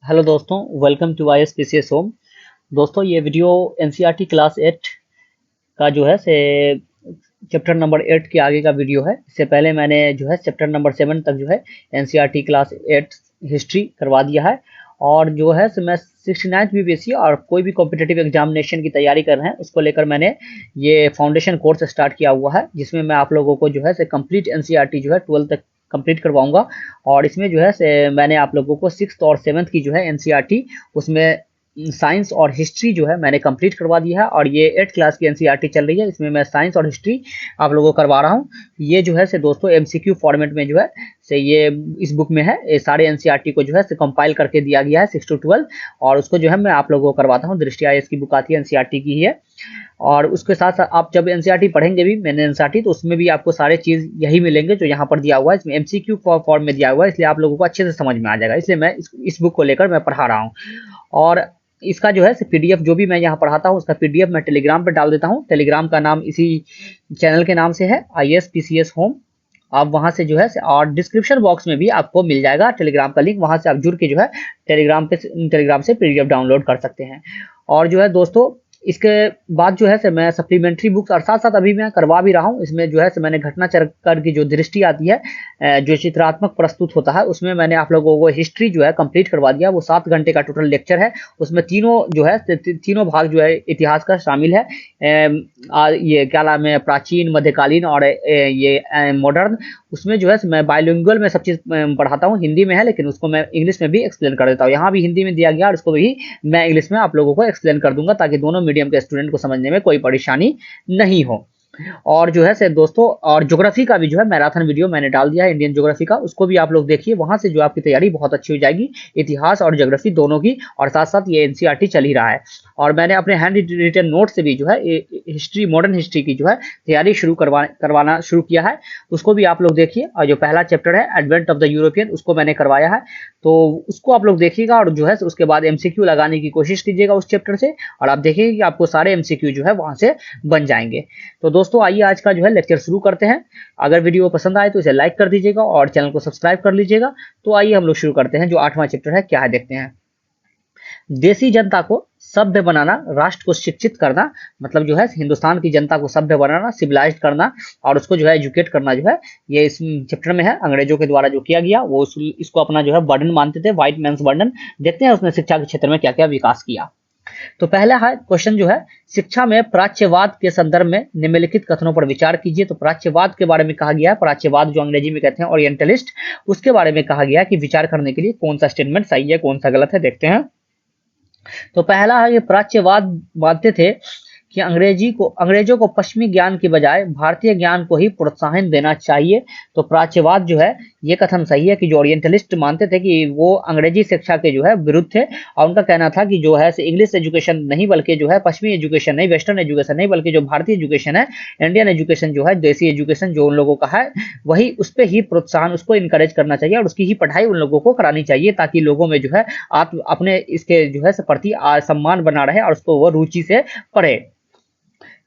Hello दोस्तों, welcome to ISPCS home. दोस्तों, ये वीडियो एनसीईआरटी क्लास 8 का जो है से चैप्टर नंबर 8 के आगे का वीडियो है। इससे पहले मैंने जो है चैप्टर नंबर 7 तक जो है एनसीईआरटी क्लास 8 हिस्ट्री करवा दिया है। और जो है मैं 69th बीपीएससी और कोई भी कॉम्पिटिटिव एग्जामिनेशन की तैयारी कर रहे हैं उसको लेकर मैंने ये फाउंडेशन कोर्स स्टार्ट किया हुआ है, जिसमें मैं आप लोगों को जो है कंप्लीट एनसीईआरटी जो है 12 तक कंप्लीट करवाऊंगा। और इसमें जो है मैंने आप लोगों को 6th और 7th की जो है एनसीईआरटी उसमें साइंस और हिस्ट्री जो है मैंने कंप्लीट करवा दिया है। और ये 8th क्लास की एनसीईआरटी चल रही है, इसमें मैं साइंस और हिस्ट्री आप लोगों को करवा रहा हूँ। ये जो है दोस्तों एमसीक्यू फॉर्मेट में जो है ये इस बुक में है। ये सारे एनसीईआरटी को जो है कंपाइल करके दिया गया है 6 to 12, और उसको जो है मैं आप लोगों को करवाता हूँ। दृष्टि आईएएस की बुक आती है, एनसीईआरटी की ही है। और उसके साथ साथ आप जब एनसीईआरटी पढ़ेंगे भी मैंने एनसीईआरटी, तो उसमें भी आपको सारे चीज यही मिलेंगे जो यहाँ पर दिया हुआ है। इसमें एमसीक्यू फॉर्म में दिया हुआ है, इसलिए आप लोगों को अच्छे से समझ में आ जाएगा। इसलिए मैं इस बुक को लेकर मैं पढ़ा रहा हूँ। और इसका जो है पीडीएफ जो भी मैं यहाँ पढ़ाता हूँ उसका पीडीएफ मैं टेलीग्राम पर डाल देता हूँ। टेलीग्राम का नाम इसी चैनल के नाम से है, ISPCS होम। आप वहां से जो है और डिस्क्रिप्शन बॉक्स में भी आपको मिल जाएगा टेलीग्राम का लिंक, वहां से आप जुड़ के जो है टेलीग्राम से पीडीएफ डाउनलोड कर सकते हैं। और जो है दोस्तों इसके बाद जो है मैं सप्लीमेंट्री बुक्स और साथ साथ अभी मैं करवा भी रहा हूँ। इसमें जो है मैंने घटना चक्र की जो दृष्टि आती है, जो चित्रात्मक प्रस्तुत होता है, उसमें मैंने आप लोगों को हिस्ट्री जो है कंप्लीट करवा दिया। वो 7 घंटे का टोटल लेक्चर है। उसमें तीनों जो है तीनों भाग जो है इतिहास का शामिल है। ये क्या नाम है, प्राचीन, मध्यकालीन और ये मॉडर्न। उसमें जो है मैं बायलिंगुअल में सब चीज पढ़ाता हूँ। हिंदी में है लेकिन उसको मैं इंग्लिश में भी एक्सप्लेन कर देता हूँ। यहाँ भी हिंदी में दिया गया और उसको भी मैं इंग्लिश में आप लोगों को एक्सप्लेन कर दूंगा, ताकि दोनों मीडियम के स्टूडेंट को समझने में कोई परेशानी नहीं हो। और जो है दोस्तों, और ज्योग्राफी का भी जो है मैराथन वीडियो मैंने डाल दिया है, इंडियन ज्योग्राफी का, उसको भी आप लोग देखिए। वहां से जो आपकी तैयारी बहुत अच्छी हो जाएगी, इतिहास और ज्योग्राफी दोनों की। और साथ साथ ये एनसीईआरटी चल ही रहा है। और मैंने अपने हैंड रिटन नोट से भी जो है हिस्ट्री, मॉडर्न हिस्ट्री की जो है तैयारी करवाना शुरू किया है। उसको भी आप लोग देखिए। और जो पहला चैप्टर है एडवेंट ऑफ द यूरोपियन, उसको मैंने करवाया है, तो उसको आप लोग देखिएगा। और जो है उसके बाद एमसीक्यू लगाने की कोशिश कीजिएगा उस चैप्टर से, और आप देखेंगे कि आपको सारे एमसीक्यू जो है वहां से बन जाएंगे। तो दोस्तों आइए आज का जो है लेक्चर शुरू करते हैं। अगर वीडियो पसंद आए तो इसे लाइक कर दीजिएगा और चैनल को सब्सक्राइब कर लीजिएगा। तो आइए हम लोग शुरू करते हैं। जो 8वां चैप्टर है क्या है देखते हैं। देसी जनता को सभ्य बनाना, राष्ट्र को शिक्षित करना, मतलब जो है हिंदुस्तान की जनता को सभ्य बनाना, सिविलाइज्ड करना, और उसको जो है एजुकेट करना, जो है ये इस चैप्टर में है। अंग्रेजों के द्वारा जो किया गया वो इसको अपना जो है बर्डन मानते थे, व्हाइट मैन्स बर्डन। देखते हैं उसने शिक्षा के क्षेत्र में क्या क्या विकास किया। तो पहला है क्वेश्चन जो है, शिक्षा में प्राच्यवाद के संदर्भ में निम्नलिखित कथनों पर विचार कीजिए। तो प्राच्यवाद के बारे में कहा गया है, प्राच्यवाद जो अंग्रेजी में कहते हैं ओरिएंटलिस्ट, उसके बारे में कहा गया है कि विचार करने के लिए कौन सा स्टेटमेंट सही है, कौन सा गलत है, देखते हैं। तो पहला है, ये प्राच्यवाद मानते थे कि अंग्रेजों को पश्चिमी ज्ञान की बजाय भारतीय ज्ञान को ही प्रोत्साहन देना चाहिए। तो प्राच्यवाद जो है ये कथन सही है कि जो ओरिएंटलिस्ट मानते थे कि वो अंग्रेजी शिक्षा के जो है विरुद्ध थे, और उनका कहना था कि जो है इंग्लिश एजुकेशन नहीं, बल्कि जो है पश्चिमी एजुकेशन नहीं, वेस्टर्न एजुकेशन नहीं, बल्कि जो भारतीय एजुकेशन है, इंडियन एजुकेशन जो है, देसी एजुकेशन जो उन लोगों का है, वही उस पर ही प्रोत्साहन, उसको इनकरेज करना चाहिए और उसकी ही पढ़ाई उन लोगों को करानी चाहिए, ताकि लोगों में जो है अपने इसके जो है प्रति सम्मान बना रहे और उसको वो रुचि से पढ़े।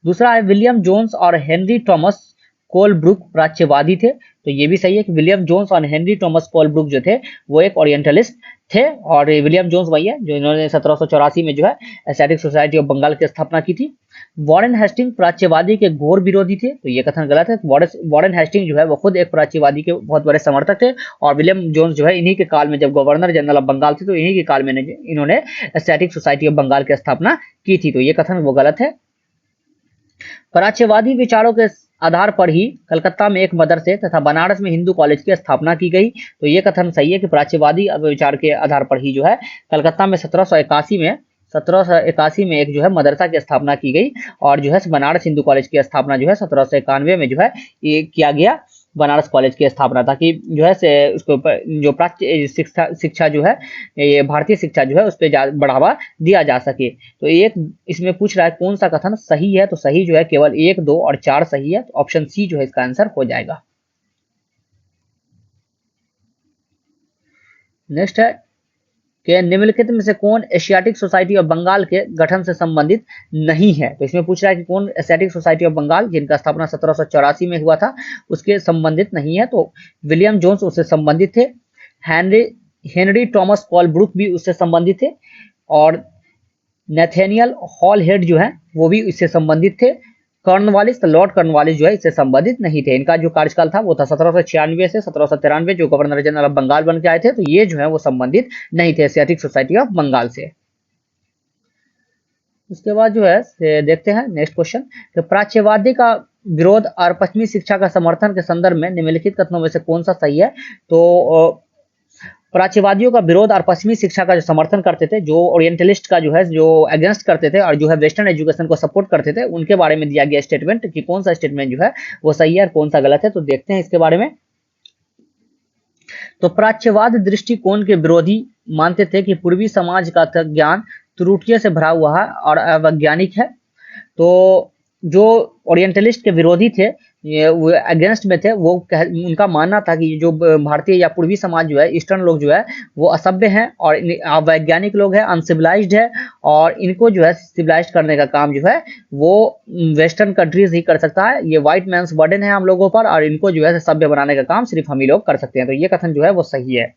दूसरा है, विलियम जोन्स और हेनरी थॉमस कोलब्रुक प्राच्यवादी थे। तो ये भी सही है कि विलियम जोन्स और हेनरी थॉमस कोलब्रुक जो थे वो एक ओरिएंटलिस्ट थे। और विलियम जोन्स वही है जो इन्होंने 1784 में जो है एस्थेटिक सोसाइटी ऑफ बंगाल की स्थापना की थी। वॉरेन हेस्टिंग प्राच्यवादी के घोर विरोधी थे। तो ये कथन गलत है। वॉरेन हेस्टिंग जो है वो खुद एक प्राच्यवादी के बहुत बड़े समर्थक थे, और विलियम जोन्स जो है इन्हीं के काल में, जब गवर्नर जनरल ऑफ बंगाल थे, तो इन्हीं के काल में इन्होंने एस्थेटिक सोसाइटी ऑफ बंगाल की स्थापना की थी। तो ये कथन वो गलत है। प्राच्यवादी विचारों के आधार पर ही कलकत्ता में एक मदरसे तथा बनारस में हिंदू कॉलेज की स्थापना की गई। तो ये कथन सही है कि प्राच्यवादी विचार के आधार पर ही जो है कलकत्ता में 1781 में एक जो है मदरसा की स्थापना की गई, और जो है बनारस हिंदू कॉलेज की स्थापना जो है 1791 में जो है ये किया गया, बनारस कॉलेज की स्थापना, ताकि जो है उसके ऊपर जो प्राच्य शिक्षा जो है, ये भारतीय शिक्षा जो है उस पर बढ़ावा दिया जा सके। तो एक इसमें पूछ रहा है कौन सा कथन सही है। तो सही जो है केवल 1, 2 और 4 सही है। तो ऑप्शन सी जो है इसका आंसर हो जाएगा। नेक्स्ट है कि निम्नलिखित में से कौन एशियाटिक सोसाइटी ऑफ बंगाल के गठन से संबंधित नहीं है। तो इसमें पूछ रहा है कि कौन एशियाटिक सोसाइटी ऑफ बंगाल, जिनका स्थापना 1784 में हुआ था, उसके संबंधित नहीं है। तो विलियम जोन्स उससे संबंधित थे। हेनरी हेनरी टॉमस कोलब्रुक भी उससे संबंधित थे, और नेथेनियल हॉल हेड जो है वो भी इससे संबंधित थे। कॉर्नवालिस, लॉर्ड कॉर्नवालिस जो है इससे संबंधित नहीं थे। इनका जो कार्यकाल था वो था 1796 से 1793, जो गवर्नर जनरल ऑफ बंगाल बन के आए थे, तो ये जो है वो संबंधित नहीं थे एशियाटिक सोसाइटी ऑफ बंगाल से। उसके बाद जो है देखते हैं नेक्स्ट क्वेश्चन कि प्राच्यवादी का विरोध और पश्चिमी शिक्षा का समर्थन के संदर्भ में निम्नलिखित कथनों में से कौन सा सही है। तो प्राच्यवादियों का विरोध और पश्चिमी शिक्षा का जो समर्थन करते थे, जो ओरिएंटलिस्ट का जो है जो अगेंस्ट करते थे और जो है वेस्टर्न एजुकेशन को सपोर्ट करते थे, उनके बारे में दिया गया स्टेटमेंट कि कौन सा स्टेटमेंट जो है वो सही है और कौन सा गलत है। तो देखते हैं इसके बारे में। तो प्राच्यवाद दृष्टिकोण के विरोधी मानते थे कि पूर्वी समाज का ज्ञान त्रुटियों से भरा हुआ है और अवैज्ञानिक है। तो जो ओरिएंटलिस्ट के विरोधी थे, वो अगेंस्ट में थे, वो उनका मानना था कि जो भारतीय या पूर्वी समाज जो है, ईस्टर्न लोग जो है वो असभ्य हैं और अवैज्ञानिक लोग हैं, अनसिविलाइज्ड है, और इनको जो है सिविलाइज करने का काम जो है वो वेस्टर्न कंट्रीज ही कर सकता है। ये व्हाइट मैन्स बर्डन है हम लोगों पर, और इनको जो है सभ्य बनाने का काम सिर्फ हम ही लोग कर सकते हैं। तो ये कथन जो है वो सही है।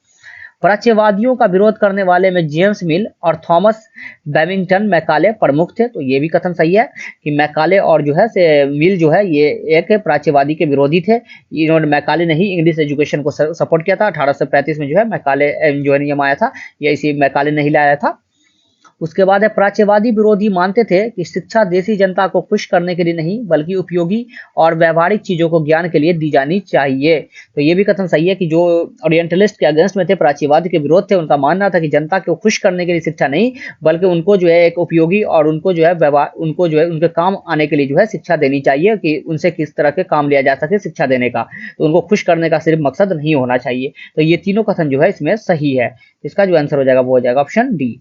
प्राच्यवादियों का विरोध करने वाले में जेम्स मिल और थॉमस बैमिंगटन मैकाले प्रमुख थे। तो ये भी कथन सही है कि मैकाले और जो है से मिल जो है ये एक प्राच्यवादी के विरोधी थे। इन्होंने मैकाले ने ही इंग्लिश एजुकेशन को सपोर्ट किया था। 1835 में जो है मैकाले जो नियम आया था, ये इसी मैकाले ने ही लाया था। उसके बाद है प्राच्यवादी विरोधी मानते थे कि शिक्षा देशी जनता को खुश करने के लिए नहीं बल्कि उपयोगी और व्यवहारिक चीजों को ज्ञान के लिए दी जानी चाहिए। तो ये भी कथन सही है कि जो ओरिएंटलिस्ट के अगेंस्ट में थे, प्राच्यवाद के विरोध थे, उनका मानना था कि जनता को खुश करने के लिए शिक्षा नहीं बल्कि उनको जो है एक उपयोगी और उनको जो है व्यवहार, उनको जो है उनके काम आने के लिए जो है शिक्षा देनी चाहिए कि उनसे किस तरह के काम लिया जा सके शिक्षा देने का। तो उनको खुश करने का सिर्फ मकसद नहीं होना चाहिए। तो ये तीनों कथन जो है इसमें सही है। इसका जो आंसर हो जाएगा वो हो जाएगा ऑप्शन डी।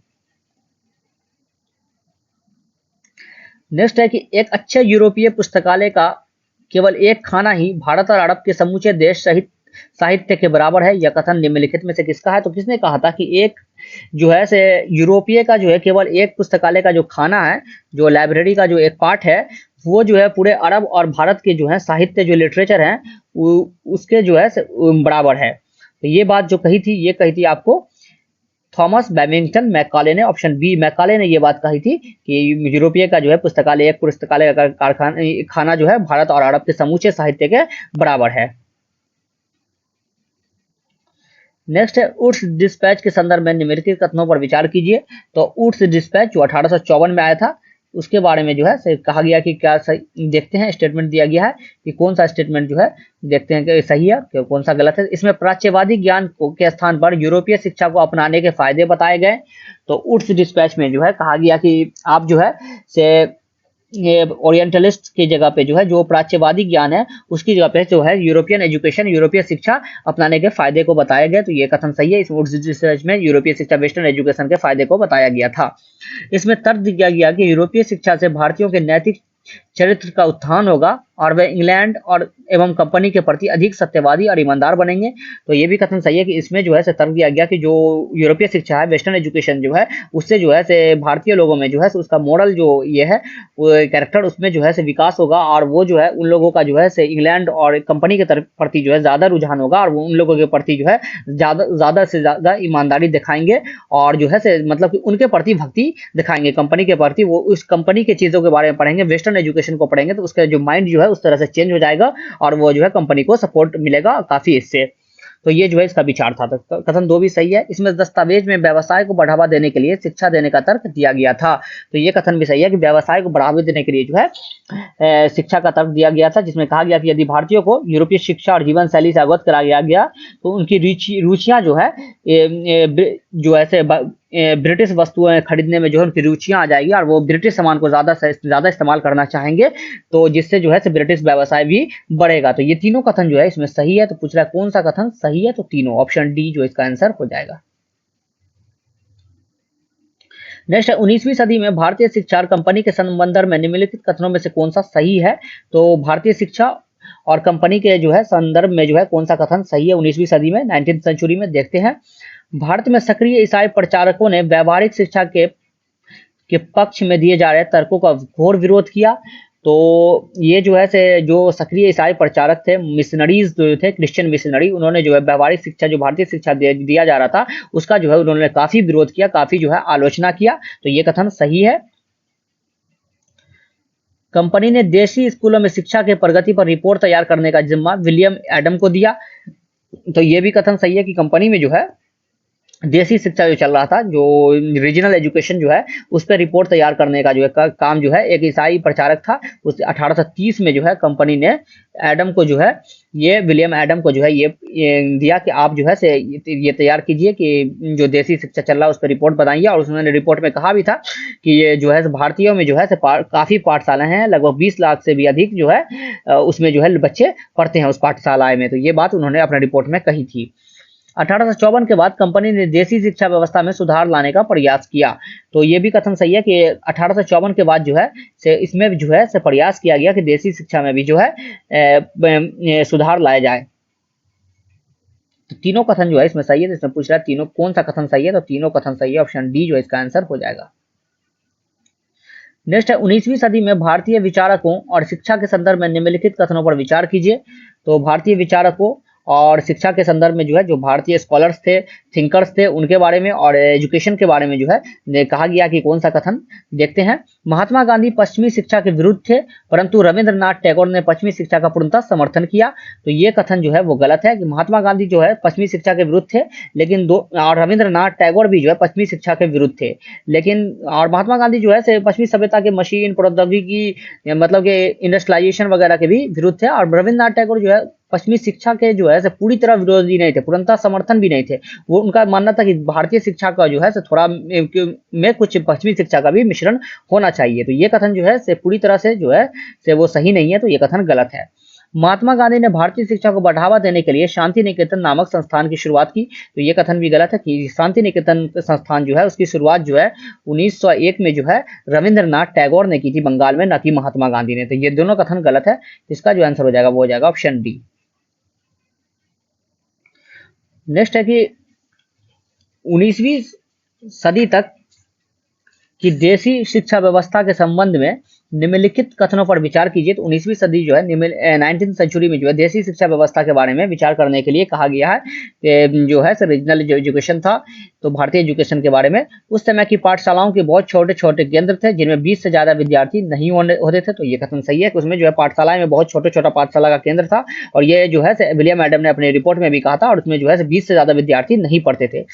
नेक्स्ट है कि एक अच्छे यूरोपीय पुस्तकालय का केवल एक खाना ही भारत और अरब के समूचे देश सहित साहित्य के बराबर है। यह कथन निम्नलिखित में से किसका है। तो किसने कहा था कि एक जो है से यूरोपीय का जो है केवल एक पुस्तकालय का जो खाना है, जो लाइब्रेरी का जो एक पार्ट है, वो जो है पूरे अरब और भारत के जो है साहित्य जो लिटरेचर है उसके जो है बराबर है। तो ये बात जो कही थी, ये कही थी आपको थॉमस बैमिंगटन मैकाले ने। ऑप्शन बी, मैकाले ने ये बात कही थी कि यूरोपीय का जो है पुस्तकालय, एक पुस्तकालय का कारखाना खाना जो है भारत और अरब के समूचे साहित्य के बराबर है। नेक्स्ट है वुड्स डिस्पैच के संदर्भ में निम्नलिखित कथनों पर विचार कीजिए। तो वुड्स डिस्पैच जो 1854 में आया था, उसके बारे में जो है कहा गया कि क्या सही। देखते हैं स्टेटमेंट दिया गया है कि कौन सा स्टेटमेंट जो है देखते हैं कि सही है कि कौन सा गलत है। इसमें प्राच्यवादी ज्ञान के स्थान पर यूरोपीय शिक्षा को अपनाने के फायदे बताए गए। तो वुड्स डिस्पैच में जो है कहा गया कि आप जो है से ये ओरिएंटलिस्ट की जगह पे जो है जो प्राच्यवादी ज्ञान है उसकी जगह पे जो है यूरोपियन एजुकेशन, यूरोपीय शिक्षा अपनाने के फायदे को बताया गया। तो ये कथन सही है। इस वुड्स रिसर्च में यूरोपीय शिक्षा, वेस्टर्न एजुकेशन के फायदे को बताया गया था। इसमें तर्क दिया गया कि यूरोपीय शिक्षा से भारतीयों के नैतिक चरित्र का उत्थान होगा और वे इंग्लैंड और एवं कंपनी के प्रति अधिक सत्यवादी और ईमानदार बनेंगे। तो ये भी कथन सही है कि इसमें जो है तर्क दिया गया कि जो यूरोपीय शिक्षा है, वेस्टर्न एजुकेशन जो है, उससे जो है से भारतीय लोगों में जो है उसका मॉरल जो ये है वो कैरेक्टर उसमें जो है से विकास होगा, और वो जो है उन लोगों का जो है से इंग्लैंड और कंपनी के प्रति जो है ज्यादा रुझान होगा, और वो उन लोगों के प्रति जो है ज्यादा से ज्यादा ईमानदारी दिखाएंगे, और जो है से मतलब कि उनके प्रति भक्ति दिखाएंगे कंपनी के प्रति। वो उस कंपनी के चीजों के बारे में पढ़ेंगे, वेस्टर्न एजुकेशन को पढ़ेंगे, तो उसका जो माइंड जो है उस तरह से चेंज हो जाएगा और वो जो है कंपनी को सपोर्ट मिलेगा काफी इससे। तो ये जो है इसका विचार था। तो कथन दो भी सही है। इसमें दस्तावेज में व्यवसाय को बढ़ावा देने के लिए शिक्षा देने का तर्क दिया गया था। तो ये कथन भी सही है कि व्यवसाय को बढ़ावा देने के लिए जो है शिक्षा का तर्क दिया गया था, जिसमें कहा गया कि यदि भारतीयों को यूरोपीय शिक्षा और जीवन शैली से अवगत कराया गया तो उनकी रुचियां जो है जो ऐसे ब्रिटिश वस्तुएं खरीदने में जो है उनकी रुचियां आ जाएगी और वो ब्रिटिश सामान को ज्यादा से ज्यादा इस्तेमाल करना चाहेंगे, तो जिससे जो है ब्रिटिश व्यवसाय भी बढ़ेगा। तो ये तीनों कथन जो है इसमें सही है। तो पूछ रहा है कौन सा कथन सही है, तो तीनों, ऑप्शन डी जो इसका आंसर हो जाएगा। नेक्स्ट है 19वीं सदी में भारतीय शिक्षा और कंपनी के संबंध में निम्नलिखित कथनों में से कौन सा सही है। तो भारतीय शिक्षा और कंपनी के जो है संदर्भ में जो है कौन सा कथन सही है 19वीं सदी में, 19th सेंचुरी में। देखते हैं। भारत में सक्रिय ईसाई प्रचारकों ने व्यावहारिक शिक्षा के पक्ष में दिए जा रहे तर्कों का घोर विरोध किया। तो ये जो है से जो सक्रिय ईसाई प्रचारक थे, मिशनरीज जो थे, क्रिश्चियन मिशनरी, उन्होंने जो है व्यवहारिक शिक्षा, जो भारतीय शिक्षा दिया जा रहा था, उसका जो है उन्होंने काफी विरोध किया, काफी जो है आलोचना किया। तो ये कथन सही है। कंपनी ने देशी स्कूलों में शिक्षा के प्रगति पर रिपोर्ट तैयार करने का जिम्मा विलियम एडम को दिया। तो ये भी कथन सही है कि कंपनी में जो है देसी शिक्षा जो चल रहा था, जो रीजनल एजुकेशन जो है, उस पर रिपोर्ट तैयार करने का जो है काम जो है एक ईसाई प्रचारक था, उस 1830 में जो है कंपनी ने एडम को जो है, ये विलियम एडम को जो है ये दिया कि आप जो है से ये तैयार कीजिए कि जो देसी शिक्षा चल रहा है उस पर रिपोर्ट बनाइए। और उसने रिपोर्ट में कहा भी था कि ये जो है भारतीयों में जो है काफी पाठशालाएं हैं, लगभग 20 लाख से भी अधिक जो है उसमें जो है बच्चे पढ़ते हैं उस पाठशालाएं में। तो ये बात उन्होंने अपने रिपोर्ट में कही थी। 1854 के बाद कंपनी ने देसी शिक्षा व्यवस्था में सुधार लाने का प्रयास किया। तो ये भी कथन सही है कि 1854 के बाद जो है से इसमें जो है से प्रयास किया गया कि देसी शिक्षा में भी जो है सुधार लाया जाए। तो तीनों कथन जो है इसमें सही है। तो इसमें पूछ रहा है तीनों कौन सा कथन सही है, तो तीनों कथन सही है, ऑप्शन डी जो है इसका आंसर हो जाएगा। नेक्स्ट है 19वीं सदी में भारतीय विचारकों और शिक्षा के संदर्भ में निम्नलिखित कथनों पर विचार कीजिए। तो भारतीय विचारकों और शिक्षा के संदर्भ में जो है जो भारतीय स्कॉलर्स थे, थिंकर्स थे, उनके बारे में और एजुकेशन के बारे में जो है कहा गया कि कौन सा कथन, देखते हैं। महात्मा गांधी पश्चिमी शिक्षा के विरुद्ध थे, परंतु रविंद्रनाथ टैगोर ने पश्चिमी शिक्षा का पूर्णतः समर्थन किया। तो ये कथन जो है वो गलत है कि महात्मा गांधी जो है पश्चिमी शिक्षा के विरुद्ध थे, लेकिन और रविंद्रनाथ टैगोर भी जो है पश्चिमी शिक्षा के विरुद्ध थे, लेकिन और महात्मा गांधी जो है पश्चिमी सभ्यता के मशीन प्रौद्योगिकी मतलब के इंडस्ट्रियलाइजेशन वगैरह के भी विरुद्ध थे। और रविंद्रनाथ टैगोर जो है पश्चिमी शिक्षा के जो है पूरी तरह विरोधी नहीं थे, पूर्णतः समर्थन भी नहीं थे। वो उनका मानना था कि भारतीय शिक्षा का जो है थोड़ा में कुछ पश्चिमी शिक्षा का भी मिश्रण होना चाहिए। तो ये कथन जो है पूरी तरह से जो है वो सही नहीं है, तो ये कथन गलत है। महात्मा गांधी ने भारतीय शिक्षा को बढ़ावा देने के लिए शांति निकेतन नामक संस्थान की शुरुआत की। तो ये कथन भी गलत है कि शांति निकेतन संस्थान जो है उसकी शुरुआत जो है 1901 में जो है रविंद्रनाथ टैगोर ने की थी बंगाल में, न कि महात्मा गांधी ने। तो ये दोनों कथन गलत है। इसका जो आंसर हो जाएगा वो हो जाएगा ऑप्शन डी। नेक्स्ट है कि 19वीं सदी तक कि देसी शिक्षा व्यवस्था के संबंध में निम्नलिखित कथनों पर विचार कीजिए। तो 19वीं सदी जो है 19th सेंचुरी में जो है देसी शिक्षा व्यवस्था के बारे में विचार करने के लिए कहा गया है कि जो है रीजनल जो एजुकेशन था, तो भारतीय एजुकेशन के बारे में उस समय की पाठशालाओं के बहुत छोटे छोटे केंद्र थे जिनमें 20 से ज्यादा विद्यार्थी नहीं होते थे। तो ये कथन सही है कि उसमें जो है पाठशालाएं में बहुत छोटे छोटा पाठशाला का केंद्र था, और ये जो है विलियम एडम ने अपने रिपोर्ट में भी कहा था, और उसमें जो है 20 से ज्यादा विद्यार्थी नहीं पढ़ते थे।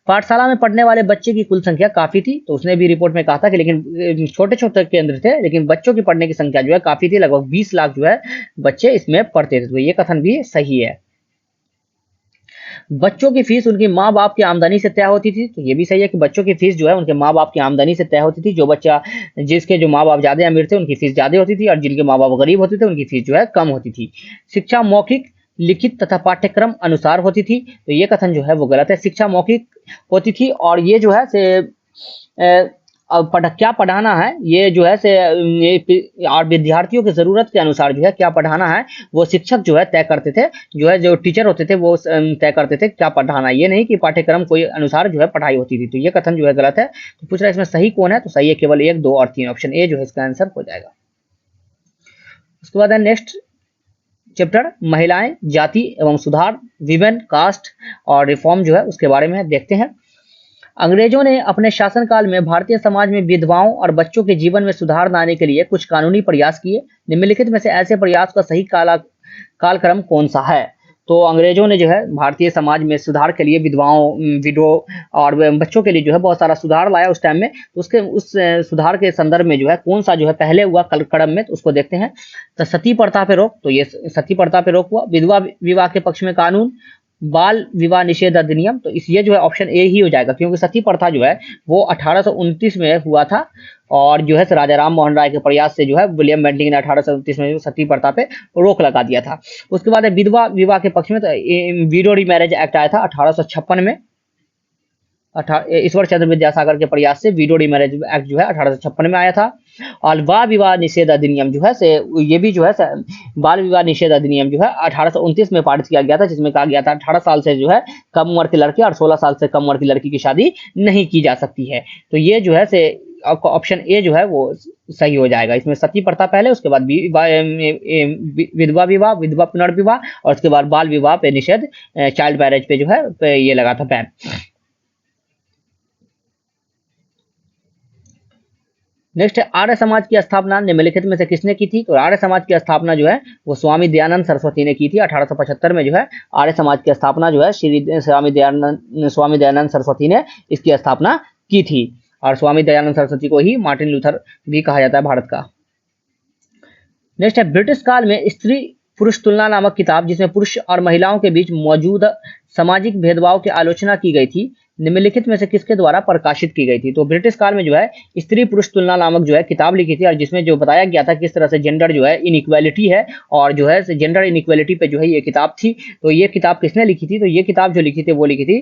पाठशाला में पढ़ने वाले बच्चे की कुल संख्या काफी थी, तो उसने भी रिपोर्ट में कहा था कि लेकिन छोटे छोटे केंद्र थे, लेकिन बच्चों की पढ़ने की संख्या जो है काफी थी, लगभग 20 लाख जो है बच्चे इसमें पढ़ते थे। तो ये कथन भी सही है। बच्चों की फीस उनकी माँ बाप की आमदनी से तय होती थी। तो ये भी सही है कि बच्चों की फीस जो है उनके माँ बाप की आमदनी से तय होती थी। जो बच्चा जिसके जो माँ बाप ज्यादा अमीर थे उनकी फीस ज्यादा होती थी, और जिनके माँ बाप गरीब होते थे उनकी फीस जो है कम होती थी। शिक्षा मौखिक, लिखित तथा पाठ्यक्रम अनुसार होती थी। तो ये कथन जो है वो गलत है। शिक्षा मौखिक होती थी, और ये जो है क्या पढ़ाना है ये जो है और विद्यार्थियों की जरूरत के अनुसार जो है क्या पढ़ाना है वो शिक्षक जो है तय करते थे, जो है जो टीचर होते थे वो तय करते थे क्या पढ़ाना है, ये नहीं कि पाठ्यक्रम कोई अनुसार जो है पढ़ाई होती थी। तो ये कथन जो है गलत है। तो पूछ रहा है इसमें सही कौन है, तो सही है केवल 1, 2 और 3, ऑप्शन ए जो है इसका आंसर हो जाएगा। उसके बाद है नेक्स्ट चैप्टर महिलाएं, जाति एवं सुधार, विमेन, कास्ट और रिफॉर्म जो है उसके बारे में देखते हैं। अंग्रेजों ने अपने शासनकाल में भारतीय समाज में विधवाओं और बच्चों के जीवन में सुधार लाने के लिए कुछ कानूनी प्रयास किए। निम्नलिखित में से ऐसे प्रयास का सही कालक्रम कौन सा है। तो अंग्रेजों ने जो है भारतीय समाज में सुधार के लिए विधवाओं, विडो और बच्चों के लिए जो है बहुत सारा सुधार लाया उस टाइम में। तो उस सुधार के संदर्भ में जो है कौन सा जो है पहले हुआ क्रम में, तो उसको देखते हैं। तो सती प्रथा पे रोक, तो ये सती प्रथा पे रोक हुआ। विधवा विवाह के पक्ष में कानून, बाल विवाह निषेध अधिनियम, तो ये जो है ऑप्शन ए ही हो जाएगा, क्योंकि सती प्रथा जो है वो 1829 में हुआ था, और जो है राजा राम मोहन राय के प्रयास से जो है विलियम बेंटिंग ने 1829 में सती प्रथा पे रोक लगा दिया था। उसके बाद विधवा विवाह के पक्ष में तो विडो रीमैरिज एक्ट आया था 1856 में। ईश्वर चंद्र विद्यासागर के प्रयास से विडो रीमैरिज एक्ट जो है 1856 में आया था। और बाल विवाह निषेध अधिनियम जो है ये भी जो है बाल विवाह निषेध अधिनियम जो है 1829 में पारित किया गया था, जिसमें कहा गया था 18 साल से जो है कम उम्र के लड़के और 16 साल से कम उम्र की लड़की की शादी नहीं की जा सकती है। तो ये जो है ऑप्शन ए जो है वो सही हो जाएगा। इसमें सती प्रथा पहले, उसके बाद विधवा विवाह, विधवा पुनर्विवाह, और उसके बाद बाल विवाह पे निषेध, चाइल्ड मैरिज पे जो है पे ये लगा था बैन। नेक्स्ट है आर्य समाज की स्थापना निम्नलिखित में से किसने की थी? तो आर्य समाज की स्थापना जो है वो स्वामी दयानंद सरस्वती ने की थी। 1875 में जो है आर्य समाज की स्थापना जो है श्री स्वामी दयानंद सरस्वती ने इसकी स्थापना की थी। और स्वामी दयानंद सरस्वती को ही मार्टिन लूथर भी कहा जाता है भारत का। नेक्स्ट है ब्रिटिश काल में स्त्री पुरुष तुलना नामक किताब, जिसमें पुरुष और महिलाओं के बीच मौजूद सामाजिक भेदभाव की आलोचना की गई थी, निम्नलिखित में से किसके द्वारा प्रकाशित की गई थी? तो ब्रिटिश काल में जो है स्त्री पुरुष तुलना नामक जो है किताब लिखी थी, और जिसमें जो बताया गया था किस तरह से जेंडर जो है इनइक्वालिटी है, और जो है जेंडर इनइक्वालिटी पे जो है ये किताब थी। तो ये किताब किसने लिखी थी? तो ये किताब जो लिखी थी वो लिखी थी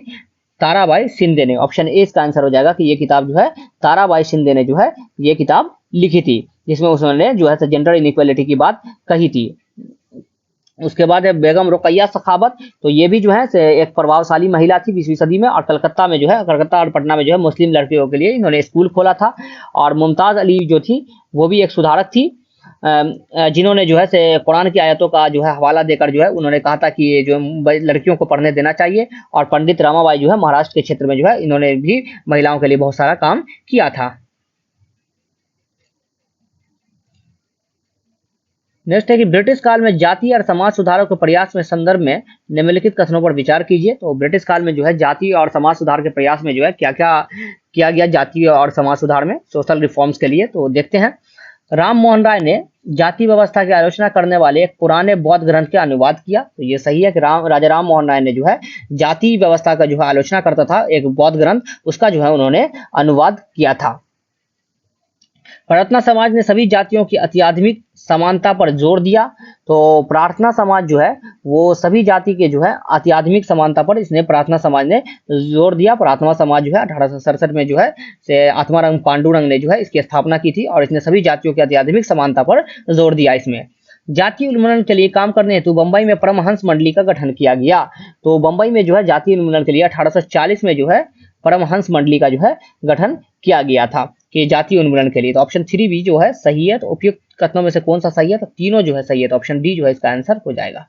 ताराबाई शिंदे ने। ऑप्शन ए इसका आंसर हो जाएगा कि ये किताब जो है ताराबाई शिंदे ने जो है ये किताब लिखी थी, जिसमें उन्होंने जो है जेंडर इनइक्वालिटी की बात कही थी। उसके बाद है बेगम रुकैया सखावत। तो ये भी जो है एक प्रभावशाली महिला थी 20वीं सदी में, और कलकत्ता में जो है, कलकत्ता और पटना में जो है मुस्लिम लड़कियों के लिए इन्होंने स्कूल खोला था। और मुमताज अली जो थी वो भी एक सुधारक थी, जिन्होंने जो है कुरान की आयतों का जो है हवाला देकर जो है उन्होंने कहा था कि ये जो लड़कियों को पढ़ने देना चाहिए। और पंडित रामाबाई जो है महाराष्ट्र के क्षेत्र में जो है इन्होंने भी महिलाओं के लिए बहुत सारा काम किया था। नेक्स्ट है कि ब्रिटिश काल में जाति और समाज सुधारों के प्रयास में संदर्भ में निम्नलिखित कथनों पर विचार कीजिए। तो ब्रिटिश काल में जो है जाति और समाज सुधार के प्रयास में जो है क्या क्या किया गया जाति और समाज सुधार में, सोशल रिफॉर्म्स के लिए। तो देखते हैं। राम मोहन राय ने जाति व्यवस्था की आलोचना करने वाले एक पुराने बौद्ध ग्रंथ का अनुवाद किया। तो ये सही है कि राजा राम मोहन राय ने जो है जाति व्यवस्था का जो है आलोचना करता था एक बौद्ध ग्रंथ, उसका जो है उन्होंने अनुवाद किया था। प्रार्थना समाज ने सभी जातियों की अत्याधुनिक समानता पर जोर दिया। तो प्रार्थना समाज जो है वो सभी जाति के जो है अत्याधुनिक समानता पर इसने प्रार्थना समाज ने जोर दिया। प्रार्थना समाज जो है 1867 में जो है से आत्माराम पांडुरंग ने जो है इसकी स्थापना की थी, और इसने सभी जातियों की अत्याधुनिक समानता पर जोर दिया। इसमें जाति उन्मूलन के लिए काम करने हेतु बंबई में परमहंस मंडली का गठन किया गया। तो बंबई में जो है जाति उन्मूलन के लिए 1840 में जो है परमहंस मंडली का जो है गठन किया गया था कि जाति उन्मूलन के लिए। तो ऑप्शन 3 भी जो है सही है। तो उपयुक्त कथनों में से कौन सा सही है? तो तीनों जो है सही है। तो ऑप्शन डी जो है इसका आंसर हो जाएगा।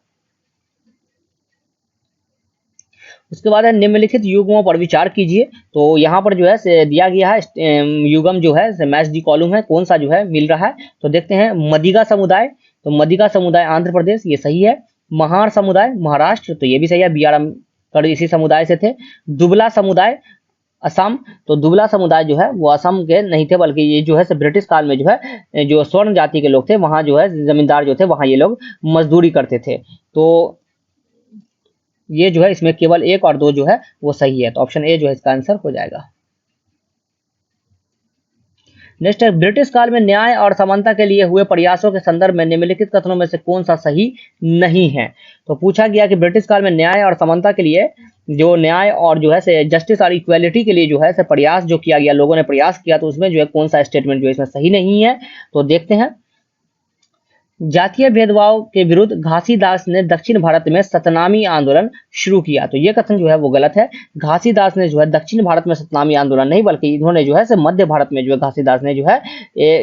उसके बाद है निम्नलिखित युग्मों पर विचार कीजिए। तो यहाँ पर जो है दिया गया है युग्म जो है मैच डी कॉलम है, कौन सा जो है मिल रहा है। तो देखते हैं। मदिगा समुदाय, तो मदिगा समुदाय आंध्र प्रदेश, ये सही है। महार समुदाय महाराष्ट्र, तो ये भी सही है, बी आर अम्बेडकर इसी समुदाय से थे। दुबला समुदाय असम, तो दुबला समुदाय जो है वो असम के नहीं थे, बल्कि ये जो है ब्रिटिश काल में जो है जो स्वर्ण जाति के लोग थे वहां जो है जमींदार जो थे वहां ये लोग मजदूरी करते थे। तो ये जो है इसमें केवल 1 और 2 जो है वो सही है। तो ऑप्शन ए जो है इसका आंसर हो जाएगा। नेक्स्ट है ब्रिटिश काल में न्याय और समानता के लिए हुए प्रयासों के संदर्भ में निम्नलिखित कथनों में से कौन सा सही नहीं है। तो पूछा गया कि ब्रिटिश काल में न्याय और समानता के लिए जो न्याय और जो है जस्टिस और इक्वालिटी के लिए जो है प्रयास जो किया गया, लोगों ने प्रयास किया, तो उसमें जो है कौन सा स्टेटमेंट जो है इसमें सही नहीं है। तो देखते हैं। जातीय भेदभाव के विरुद्ध घासीदास ने दक्षिण भारत में सतनामी आंदोलन शुरू किया। तो ये कथन जो है वो गलत है। घासीदास ने जो है दक्षिण भारत में सतनामी आंदोलन नहीं, बल्कि इन्होंने जो है मध्य भारत में जो है घासीदास ने जो है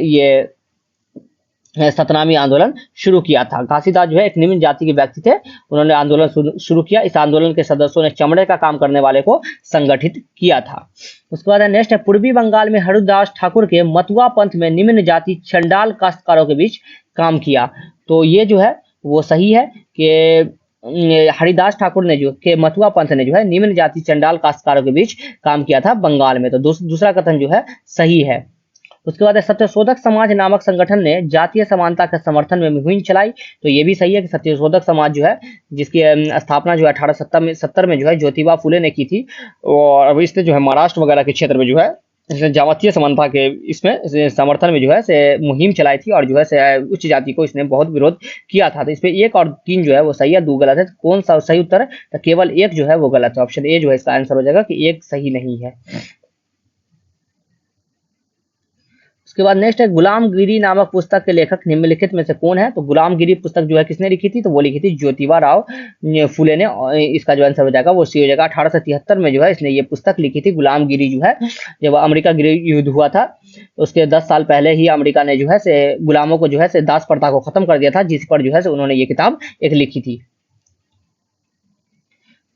ये सतनामी आंदोलन शुरू किया था। घासीदास जो है एक निम्न जाति के व्यक्ति थे, उन्होंने आंदोलन शुरू किया। इस आंदोलन के सदस्यों ने चमड़े का काम करने वाले को संगठित किया था। उसके बाद नेक्स्ट है पूर्वी बंगाल में हरिदास ठाकुर के मतुआ पंथ में निम्न जाति चंडाल काश्तकारों के बीच काम किया। तो ये जो है वो सही है कि हरिदास ठाकुर ने जो के मतुआ पंथ ने जो है निम्न जाति चंडाल काश्तकारों के बीच काम किया था बंगाल में। तो दूसरा कथन जो है सही है। उसके बाद सत्यशोधक समाज नामक संगठन ने जातीय समानता के समर्थन में मुहिम चलाई। तो ये भी सही है कि सत्यशोधक समाज जो है जिसकी स्थापना जो है 1870 में जो है ज्योतिबा फुले ने की थी, और अभी इसने जो है महाराष्ट्र वगैरह के क्षेत्र में जो है जातीय समानता के इसमें समर्थन में जो है मुहिम चलाई थी, और जो है उच्च जाति को इसने बहुत विरोध किया था। तो इस पे 1 और 3 जो है वो सही है, 2 गलत है। तो कौन सा सही उत्तर है? तो केवल 1 जो है वो गलत है। ऑप्शन ए जो है इसका आंसर हो जाएगा कि 1 सही नहीं है। उसके बाद नेक्स्ट है गुलामगिरी नामक पुस्तक के लेखक निम्नलिखित में से कौन है। तो गुलामगिरी पुस्तक जो है किसने लिखी थी? तो वो लिखी थी ज्योतिबा राव फुले ने। इसका जो आंसर हो जाएगा वो सी हो जाएगा। 1873 में जो है इसने ये पुस्तक लिखी थी। गुलामगिरी जो है जब अमेरिका गृह युद्ध हुआ था उसके 10 साल पहले ही अमेरिका ने जो है से गुलामों को जो है से दास प्रथा को खत्म कर दिया था, जिस पर जो है से उन्होंने ये किताब एक लिखी थी।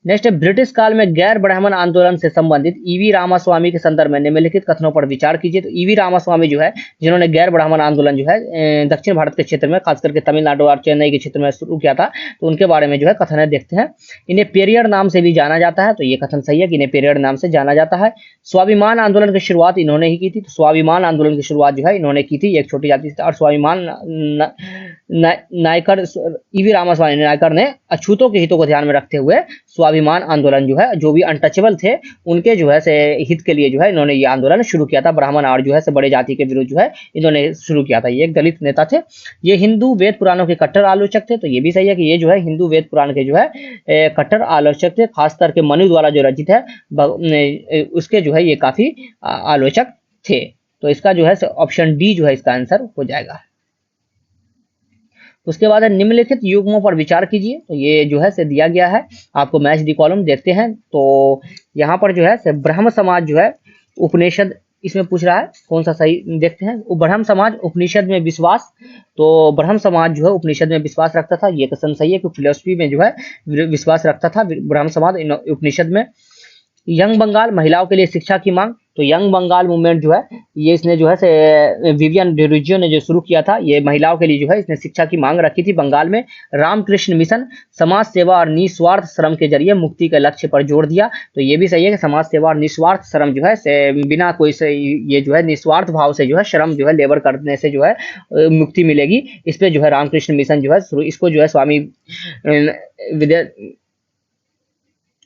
नेक्स्ट है, ब्रिटिश काल में गैर ब्राह्मण आंदोलन से संबंधित ईवी रामास्वामी के संदर्भ में निम्नलिखित कथनों पर विचार कीजिए। तो ईवी रामास्वामी जो है, जिन्होंने गैर ब्राह्मण आंदोलन जो है दक्षिण भारत के क्षेत्र में, खास करके तमिलनाडु और चेन्नई के क्षेत्र में शुरू किया था, तो उनके बारे में जो है कथन है देखते हैं। इन्हें पेरियर नाम से भी जाना जाता है, तो ये कथन सही है कि इन्हें पेरियर नाम से जाना जाता है। स्वाभिमान आंदोलन की शुरुआत इन्होंने ही की थी, तो स्वाभिमान आंदोलन की शुरुआत जो है इन्होंने की थी, एक छोटी जाति से। और स्वाभिमान नायकर, ईवी रामास्वामी नायकर ने अछूतों के हितों को ध्यान में रखते हुए स्वाभिमान आंदोलन जो है, जो भी अनटचेबल थे उनके जो है से हित के लिए जो है इन्होंने ये आंदोलन शुरू किया था। ब्राह्मण और जो है से बड़े जाति के विरुद्ध जो है इन्होंने शुरू किया था। ये एक दलित नेता थे। ये हिंदू वेद पुराणों के कट्टर आलोचक थे, तो ये भी सही है कि ये जो है हिंदू वेद पुराण के जो है कट्टर आलोचक थे। खास करके मनु द्वारा जो रचित है उसके जो है ये काफी आलोचक थे। तो इसका जो है ऑप्शन डी जो है इसका आंसर हो जाएगा। उसके बाद है, निम्नलिखित युग्मों पर विचार कीजिए। तो ये जो है से दिया गया है आपको, मैच दी कॉलम देखते हैं। तो यहाँ पर जो है से ब्रह्म समाज जो है उपनिषद, इसमें पूछ रहा है कौन सा सही देखते हैं। ब्रह्म समाज उपनिषद में विश्वास, तो ब्रह्म समाज जो है उपनिषद में विश्वास रखता था, ये कथन सही है कि फिलोसफी में जो है विश्वास रखता था ब्रह्म समाज उपनिषद में। यंग बंगाल, महिलाओं के लिए शिक्षा की मांग, तो यंग बंगाल मूवमेंट जो है ये इसने जो है से विवियन डिरुजियो ने जो शुरू किया था, ये महिलाओं के लिए जो है इसने शिक्षा की मांग रखी थी बंगाल में। रामकृष्ण मिशन, समाज सेवा और निस्वार्थ श्रम के जरिए मुक्ति के लक्ष्य पर जोर दिया, तो ये भी सही है कि समाज सेवा और निस्वार्थ श्रम जो है से बिना कोई से ये जो है निस्वार्थ भाव से जो है श्रम जो है लेबर करने से जो है मुक्ति मिलेगी। इस पे जो है रामकृष्ण मिशन जो है इसको जो है स्वामी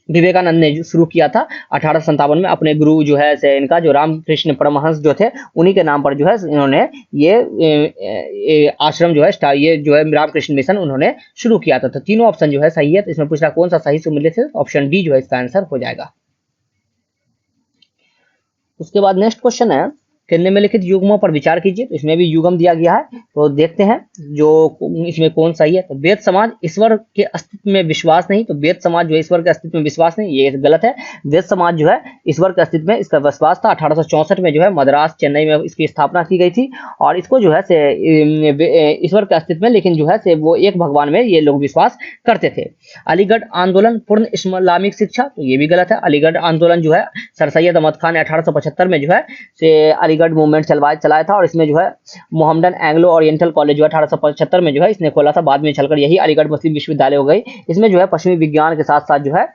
विवेकानंद ने शुरू किया था 1857 में। अपने गुरु जो है से इनका जो रामकृष्ण परमहंस जो थे उन्हीं के नाम पर जो है इन्होंने ये आश्रम जो है ये जो है रामकृष्ण मिशन उन्होंने शुरू किया था। तो तीनों ऑप्शन जो है सही है। तो इसमें पूछा कौन सा सही सम्मिलित है, ऑप्शन डी जो है इसका आंसर हो जाएगा। उसके बाद नेक्स्ट क्वेश्चन है कि निम्नलिखित युग्मों पर विचार कीजिए। तो इसमें भी युग्म दिया गया है, तो देखते हैं जो इसमें कौन सही है। तो वेद समाज, ईश्वर के अस्तित्व में विश्वास नहीं, तो वेद समाज जो है ईश्वर के अस्तित्व में विश्वास नहीं, ये गलत है। वेद समाज जो है ईश्वर के अस्तित्व में इसका विश्वास था। 1864 में जो है मद्रास चेन्नई में इसकी स्थापना की गई थी, और इसको जो है से ईश्वर के अस्तित्व में, लेकिन जो है से वो एक भगवान में ये लोग विश्वास करते थे। अलीगढ़ आंदोलन, पूर्ण इस्लामिक शिक्षा, तो ये भी गलत है। अलीगढ़ आंदोलन जो है सर सैयद अहमद खान ने 1875 में जो है से अलीगढ़ मूवमेंट चलाया था, और इसमें जो है मोहम्मदन एंग्लो ओरिएंटल कॉलेज जो है 1875 में जो है इसने खोला था। बाद में चलकर यही अलीगढ़ मुस्लिम विश्वविद्यालय हो गई। इसमें जो है पश्चिमी विज्ञान के साथ साथ जो है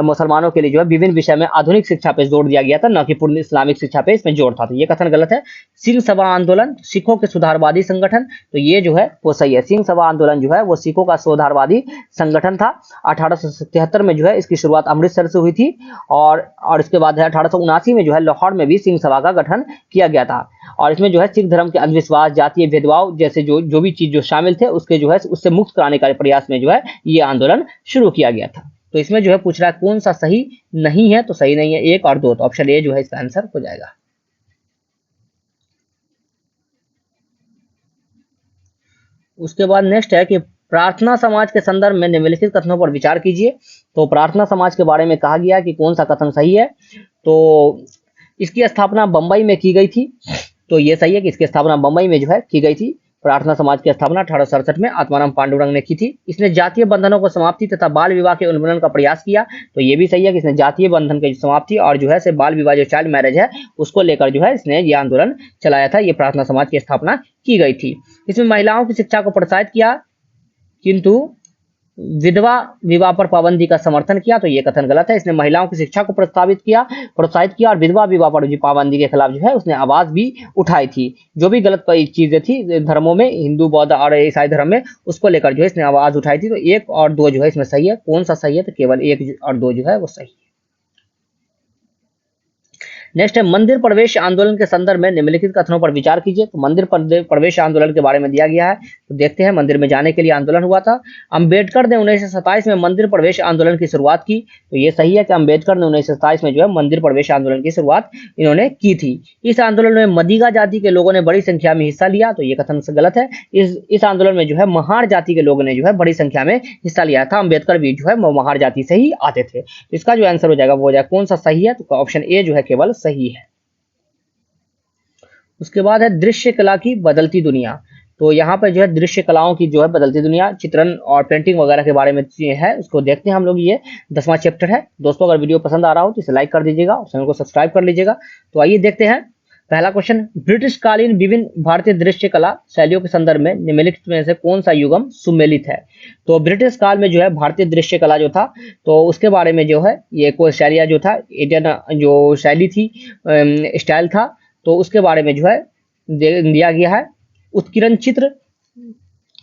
मुसलमानों के लिए जो है विभिन्न विषय में आधुनिक शिक्षा पे जोर दिया गया था, न कि पूर्ण इस्लामिक शिक्षा पे इसमें जोर था। तो ये कथन गलत है। सिंह सभा आंदोलन, सिखों के सुधारवादी संगठन, तो ये जो है वो सही है। सिंह सभा आंदोलन जो है वो सिखों का सुधारवादी संगठन था। 1877 में जो है इसकी शुरुआत अमृतसर से हुई थी, और इसके बाद 1879 में जो है लाहौर में भी सिंह सभा का गठन किया गया था। और इसमें जो है सिख धर्म के अंधविश्वास, जातीय भेदभाव जैसे जो भी चीज जो शामिल थे उसके जो है उससे मुक्त कराने का प्रयास में जो है ये आंदोलन शुरू किया गया था। तो इसमें जो है पूछ रहा है कौन सा सही नहीं है, तो सही नहीं है 1 और 2, तो ऑप्शन ए जो है इसका आंसर हो जाएगा। उसके बाद नेक्स्ट है कि प्रार्थना समाज के संदर्भ में निम्नलिखित कथनों पर विचार कीजिए। तो प्रार्थना समाज के बारे में कहा गया कि कौन सा कथन सही है। तो इसकी स्थापना बंबई में की गई थी, तो ये सही है कि इसकी स्थापना बंबई में जो है की गई थी। प्रार्थना समाज की स्थापना 1867 में आत्माराम पांडुरंग ने की थी। इसने जातीय बंधनों को समाप्ति तथा बाल विवाह के उन्मूलन का प्रयास किया, तो ये भी सही है कि इसने जातीय बंधन की समाप्ति और जो है से बाल विवाह जो चाइल्ड मैरिज है उसको लेकर जो है इसने ये आंदोलन चलाया था। ये प्रार्थना समाज की स्थापना की गई थी। इसमें महिलाओं की शिक्षा को प्रोत्साहित किया, किंतु विधवा विवाह पर पाबंदी का समर्थन किया, तो ये कथन गलत है। इसने महिलाओं की शिक्षा को प्रोत्साहित किया और विधवा विवाह पर पाबंदी के खिलाफ जो है उसने आवाज भी उठाई थी। जो भी गलत चीजें थी धर्मों में, हिंदू बौद्ध और ईसाई धर्म में, उसको लेकर जो है इसने आवाज उठाई थी। तो 1 और 2 जो है इसमें सही है। कौन सा सही है, तो केवल 1 और 2 जो है वो सही है। नेक्स्ट है मंदिर प्रवेश आंदोलन के संदर्भ में निम्नलिखित कथनों पर विचार कीजिए। तो मंदिर प्रवेश आंदोलन के बारे में दिया गया है, तो देखते हैं। मंदिर में जाने के लिए आंदोलन हुआ था। अंबेडकर ने 1927 में मंदिर प्रवेश आंदोलन की शुरुआत की, तो ये सही है कि अंबेडकर ने 1927 में जो है मंदिर प्रवेश आंदोलन की शुरुआत इन्होंने की थी। इस आंदोलन में मदिगा जाति के लोगों ने बड़ी संख्या में हिस्सा लिया, तो ये कथन गलत है। इस आंदोलन में जो है महार जाति के लोगों ने जो है बड़ी संख्या में हिस्सा लिया था। अंबेडकर भी जो है महार जाति से ही आते थे। तो इसका जो आंसर हो जाएगा वो हो जाएगा कौन सा सही है, तो ऑप्शन ए जो है केवल सही है। उसके बाद है दृश्य कला की बदलती दुनिया। तो यहाँ पे जो है दृश्य कलाओं की जो है बदलती दुनिया, चित्रण और पेंटिंग वगैरह के बारे में है, उसको देखते हैं हम लोग। ये 10वां चैप्टर है। दोस्तों अगर वीडियो पसंद आ रहा हो तो इसे लाइक कर दीजिएगा और चैनल को सब्सक्राइब कर लीजिएगा। तो आइए देखते हैं पहला क्वेश्चन, ब्रिटिश कालीन विभिन्न भारतीय दृश्य कला शैलियों के संदर्भ में निम्नलिखित में से कौन सा युगम सुमेलित है। तो ब्रिटिश काल में जो है भारतीय दृश्य कला जो था, तो उसके बारे में जो है ये कोई शैलिया जो था, इंडियन जो शैली थी, स्टाइल था, तो उसके बारे में जो है दिया गया है। उत्कीर्ण चित्र,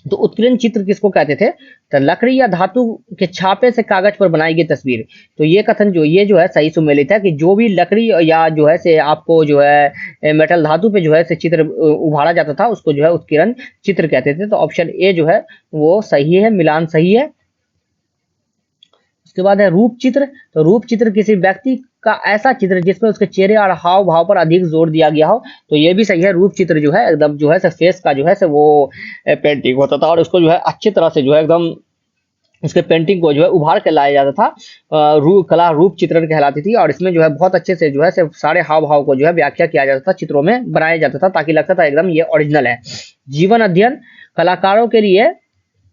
तो उत्कीर्ण चित्र किसको कहते थे, तो लकड़ी या धातु के छापे से कागज पर बनाई गई तस्वीर। तो ये कथन जो है सही सुमेलित है कि जो भी लकड़ी या जो है से आपको जो है मेटल धातु पे जो है से चित्र उभारा जाता था, उसको जो है उत्कीर्ण चित्र कहते थे। तो ऑप्शन ए जो है वो सही है, मिलान सही है। उसके बाद है रूप चित्र। तो रूप चित्र किसी व्यक्ति का ऐसा चित्र जिसमें उसके चेहरे और हाव भाव पर अधिक जोर दिया गया हो। तो ये भी सही है। रूप चित्र जो है एकदम जो है फेस का जो है वो पेंटिंग होता था और उसको जो है अच्छी तरह से जो है एकदम उसके पेंटिंग को जो है उभार के लाया जाता था। कला रूप चित्रण कहलाती थी और इसमें जो है बहुत अच्छे से जो है सारे हाव भाव को जो है व्याख्या किया जाता था, चित्रों में बनाया जाता था, ताकि लगता था एकदम ये ओरिजिनल है। जीवन अध्ययन, कलाकारों के लिए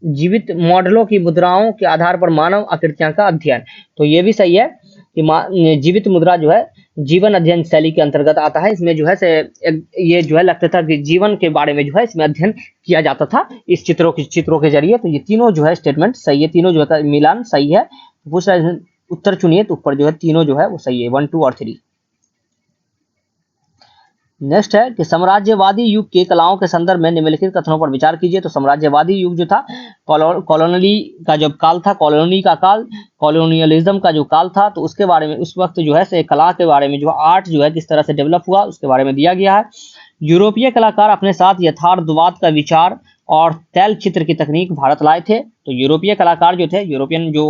जीवित मॉडलों की मुद्राओं के आधार पर मानव आकृतियां का अध्ययन। तो ये भी सही है कि जीवित मुद्रा जो है जीवन अध्ययन शैली के अंतर्गत आता है। इसमें जो है से ये जो है लगता था कि जीवन के बारे में जो है इसमें अध्ययन किया जाता था इस चित्रों के जरिए। तो ये तीनों जो है स्टेटमेंट सही है, तीनों जो है मिलान सही है। पूछ रहा है उत्तर चुनिए, तो ऊपर जो है तीनों जो है वो सही है, 1, 2 और 3। नेक्स्ट है कि साम्राज्यवादी युग के कलाओं के संदर्भ में निम्नलिखित कथनों पर विचार कीजिए। तो साम्राज्यवादी युग जो था, कॉलोनी का जब काल था, कॉलोनी का काल, कॉलोनियलिज्म का जो काल था, तो उसके बारे में उस वक्त जो है से कला के बारे में जो आर्ट जो है किस तरह से डेवलप हुआ उसके बारे में दिया गया है। यूरोपीय कलाकार अपने साथ यथार्थवाद का विचार और तैल चित्र की तकनीक भारत लाए थे। तो यूरोपीय कलाकार जो थे, यूरोपियन जो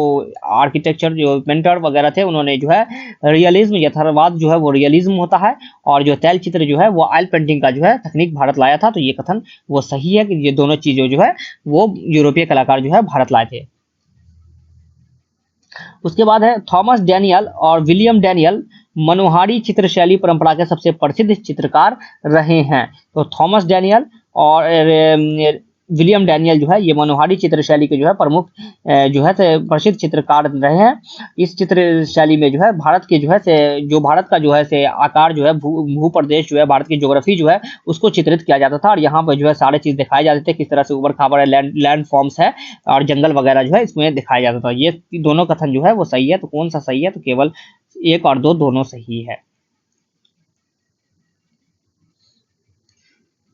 आर्किटेक्चर जो पेंटर वगैरह थे, उन्होंने जो है रियलिज्म, यथार्थवाद जो है वो रियलिज्म होता है, और जो तैल चित्र जो है वो ऑयल पेंटिंग का जो है तकनीक भारत लाया था। तो ये कथन वो सही है कि ये दोनों चीजें जो है वो यूरोपीय कलाकार जो है भारत लाए थे। उसके बाद है थॉमस डैनियल और विलियम डैनियल मनोहारी चित्र शैली परंपरा के सबसे प्रसिद्ध चित्रकार रहे हैं। तो थॉमस डैनियल और विलियम डैनियल जो है ये मनोहारी चित्र शैली के जो है प्रमुख जो है प्रसिद्ध चित्रकार रहे हैं। इस चित्र शैली में जो है भारत के जो है जो भारत का जो है आकार जो है भू प्रदेश जो है भारत की ज्योग्राफी जो है उसको चित्रित किया जाता था, और यहाँ पर जो है सारे चीज दिखाए जाते थे, किस तरह से ऊबड़ खाबड़ लैंड फॉर्म्स है और जंगल वगैरह जो है इसमें दिखाया जाता था। ये दोनों कथन जो है वो सही है। तो कौन सा सही है, तो केवल 1 और 2 दोनों सही है।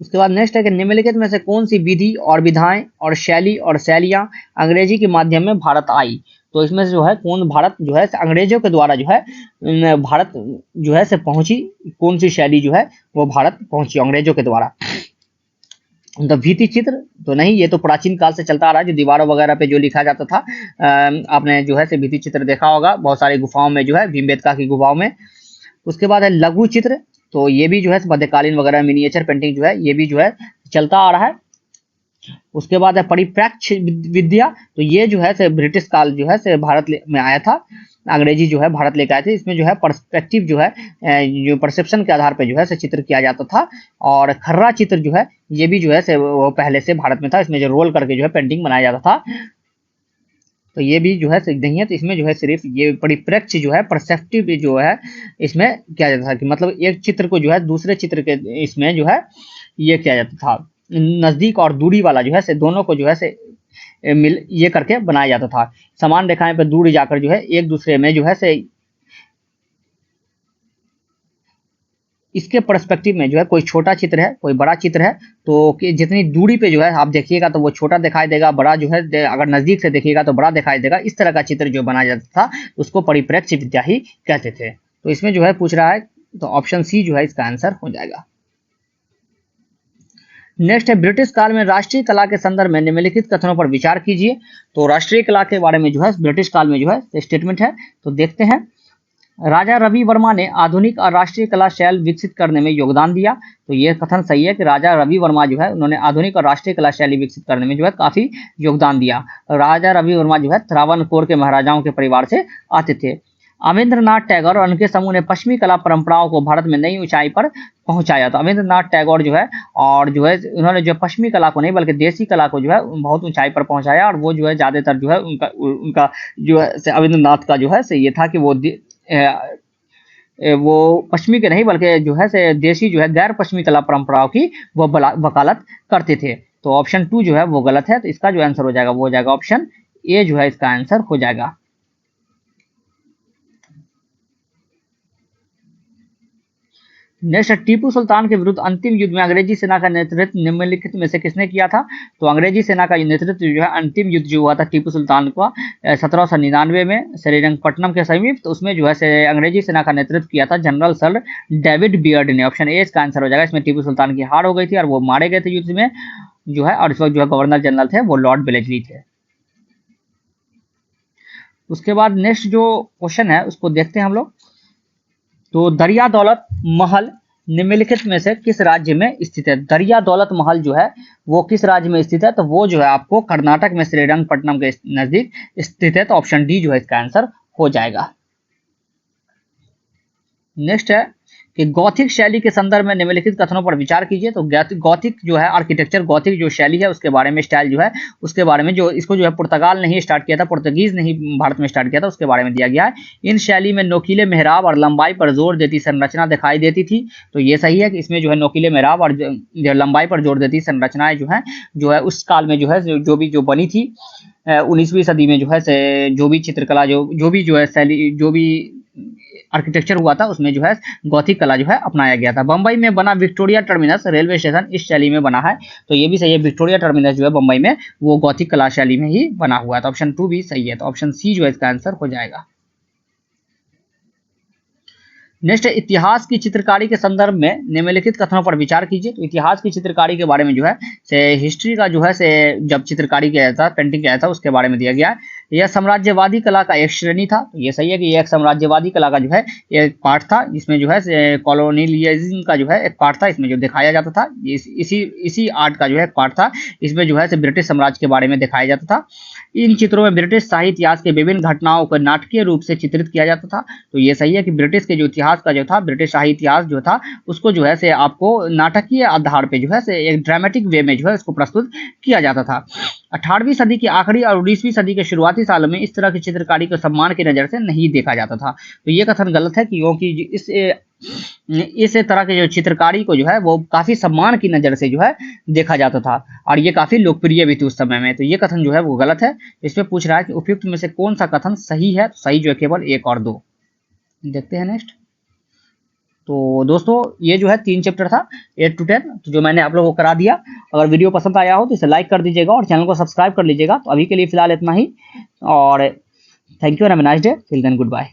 उसके बाद नेक्स्ट है कि निम्नलिखित में से कौन सी विधि और विधाएं और शैली और शैलियां अंग्रेजी के माध्यम में भारत आई। तो इसमें से जो है कौन भारत जो है अंग्रेजों के द्वारा जो है भारत जो है से पहुंची, कौन सी शैली जो है वो भारत पहुंची अंग्रेजों के द्वारा। तो भित्ति चित्र तो नहीं, ये तो प्राचीन काल से चलता आ रहा है, जो दीवारों वगैरह पे जो लिखा जाता था। आपने जो है से भित्ति चित्र देखा होगा बहुत सारी गुफाओं में जो है, भीमबेटका की गुफाओं में। उसके बाद है लघु चित्र। तो ये भी जो है मध्यकालीन वगैरह मिनिएचर पेंटिंग जो है ये भी जो है चलता आ रहा है। उसके बाद है परिप्रेक्ष्य विद्या। तो ये जो है ब्रिटिश काल जो है भारत में आया था, अंग्रेजी जो है भारत लेकर आए थे। इसमें जो है पर्सपेक्टिव जो है जो परसेप्शन के आधार पर जो है चित्र किया जाता था। और खर्रा चित्र जो है ये भी जो है वो पहले से भारत में था, इसमें जो रोल करके जो है पेंटिंग बनाया जाता था। तो ये भी जो है नहीं है। तो इसमें जो है सिर्फ ये परिप्रेक्ष्य जो है परसेप्टिव जो है इसमें किया जाता था, कि मतलब एक चित्र को जो है दूसरे चित्र के इसमें जो है ये किया जाता था, नजदीक और दूरी वाला जो है दोनों को जो है मिल ये करके बनाया जाता था। समान रेखाएं पर दूर जाकर जो है एक दूसरे में जो है इसके पर्सपेक्टिव में जो है कोई छोटा चित्र है कोई बड़ा चित्र है, तो जितनी दूरी पे जो है आप देखिएगा तो वो छोटा दिखाई देगा, बड़ा जो है अगर नजदीक से देखिएगा तो बड़ा दिखाई देगा। इस तरह का चित्र जो बनाया जाता था उसको परिप्रेक्ष्य विद्या ही कहते थे। तो इसमें जो है पूछ रहा है, तो ऑप्शन सी जो है इसका आंसर हो जाएगा। नेक्स्ट है ब्रिटिश काल में राष्ट्रीय कला के संदर्भ में निम्नलिखित कथनों पर विचार कीजिए। तो राष्ट्रीय कला के बारे में जो है ब्रिटिश काल में जो है स्टेटमेंट है, तो देखते हैं। राजा रवि वर्मा ने आधुनिक और राष्ट्रीय कला शैल विकसित करने में योगदान दिया। तो ये कथन सही है कि राजा रवि वर्मा जो है उन्होंने आधुनिक और राष्ट्रीय कला शैली विकसित करने में जो है काफी योगदान दिया। राजा रवि वर्मा जो है त्रावणकोर के महाराजाओं के परिवार से आते थे। अविंद्रनाथ टैगोर और उनके समूह ने पश्चिमी कला परंपराओं को भारत में नई ऊंचाई पर पहुंचाया। तो अविंद्रनाथ टैगोर जो है और जो है उन्होंने जो पश्चिमी कला को नहीं बल्कि देसी कला को जो है बहुत ऊंचाई पर पहुंचाया, और वो जो है ज्यादातर जो है उनका उनका जो है अविंद्रनाथ का जो है ये था कि वो पश्चिमी के नहीं बल्कि जो है देसी जो है गैर पश्चिमी कला परंपराओं की वो वकालत करते थे। तो ऑप्शन 2 जो है वो गलत है। तो इसका जो आंसर हो जाएगा वो हो जाएगा ऑप्शन ए जो है इसका आंसर हो जाएगा। नेक्स्ट, टीपू सुल्तान के विरुद्ध अंतिम युद्ध में अंग्रेजी सेना का नेतृत्व निम्नलिखित में से किसने किया था? तो अंग्रेजी सेना का नेतृत्व जो है अंतिम युद्ध जो हुआ था टीपू सुल्तान का 1799 में श्रीरंगपट्टनम के समीप, तो उसमें जो है अंग्रेजी सेना का नेतृत्व किया था जनरल सर डेविड बियर्ड ने। ऑप्शन ए इसका आंसर हो जाएगा। इसमें टीपू सुल्तान की हार हो गई थी और वो मारे गए थे युद्ध में जो है, और इस वक्त जो है गवर्नर जनरल थे वो लॉर्ड वेलेस्ली थे। उसके बाद नेक्स्ट जो क्वेश्चन है उसको देखते हैं हम लोग। तो दरिया दौलत महल निम्नलिखित में से किस राज्य में स्थित है? दरिया दौलत महल जो है वो किस राज्य में स्थित है? तो वो जो है आपको कर्नाटक में श्रीरंगपट्टनम के नजदीक स्थित है। तो ऑप्शन डी जो है इसका आंसर हो जाएगा। नेक्स्ट है कि गॉथिक शैली के संदर्भ में निम्नलिखित कथनों पर विचार कीजिए। तो गॉथिक जो है आर्किटेक्चर, गॉथिक जो शैली है उसके बारे में, स्टाइल जो है उसके बारे में, जो इसको जो है पुर्तगाल ने ही स्टार्ट किया था, पुर्तगीज ने ही भारत में स्टार्ट किया था, उसके बारे में दिया गया है। इन शैली में नोकीले मेहराब और लंबाई पर जोर देती संरचना दिखाई देती थी। तो ये सही है कि इसमें जो है नोकीले मेहराब और लंबाई पर जोर देती संरचनाएं जो है उस काल में जो है जो बनी थी 19वीं सदी में जो है जो भी चित्रकला जो भी जो है शैली जो भी आर्किटेक्चर हुआ था उसमें जो है गॉथिक कला जो है अपनाया गया था। बंबई में बना विक्टोरिया टर्मिनस रेलवे स्टेशन इस शैली में बना है। तो ये भी सही है, विक्टोरिया टर्मिनस जो है बंबई में वो गॉथिक कला शैली में ही बना हुआ है। तो ऑप्शन 2 भी सही है। तो ऑप्शन सी जो है इसका आंसर हो जाएगा। नेक्स्ट, इतिहास की चित्रकारी के संदर्भ में निम्नलिखित कथनों पर विचार कीजिए। तो इतिहास की चित्रकारी के बारे में जो है हिस्ट्री का जो है जब चित्रकारी किया जाता, पेंटिंग किया जाता, उसके बारे में दिया गया है। यह साम्राज्यवादी कला का एक श्रेणी था। तो ये सही है कि यह एक साम्राज्यवादी कला का जो है एक पार्ट था, जिसमें जो है कॉलोनियलिज्म का जो है एक पार्ट था, इसमें जो दिखाया जाता था इसी आर्ट का जो है एक पार्ट था। इसमें जो है ब्रिटिश साम्राज्य के बारे में दिखाया जाता था। इन चित्रों में ब्रिटिश शाही इतिहास के विभिन्न घटनाओं को नाटकीय रूप से चित्रित किया जाता था। तो ये सही है कि ब्रिटिश के जो इतिहास का जो था, ब्रिटिश शाही इतिहास जो था उसको जो है आपको नाटकीय आधार पे जो है एक ड्रामेटिक वे में जो है इसको प्रस्तुत किया जाता था। 18वीं सदी की आखिरी और 19वीं सदी के शुरुआती सालों में इस तरह की चित्रकारी को सम्मान की नजर से नहीं देखा जाता था। तो ये कथन गलत है, क्योंकि इस तरह के जो चित्रकारी को जो है वो काफी सम्मान की नजर से जो है देखा जाता था, और ये काफी लोकप्रिय भी थी उस समय में। तो ये कथन जो है वो गलत है। इसमें पूछ रहा है कि उपयुक्त में से कौन सा कथन सही है? तो सही जो है केवल 1 और 2। देखते हैं नेक्स्ट। तो दोस्तों ये जो है 3 चैप्टर था 8 to 10, तो जो मैंने आप लोगों को करा दिया। अगर वीडियो पसंद आया हो तो इसे लाइक कर दीजिएगा और चैनल को सब्सक्राइब कर लीजिएगा। तो अभी के लिए फिलहाल इतना ही, और thank you and have a nice day. Till then good bye.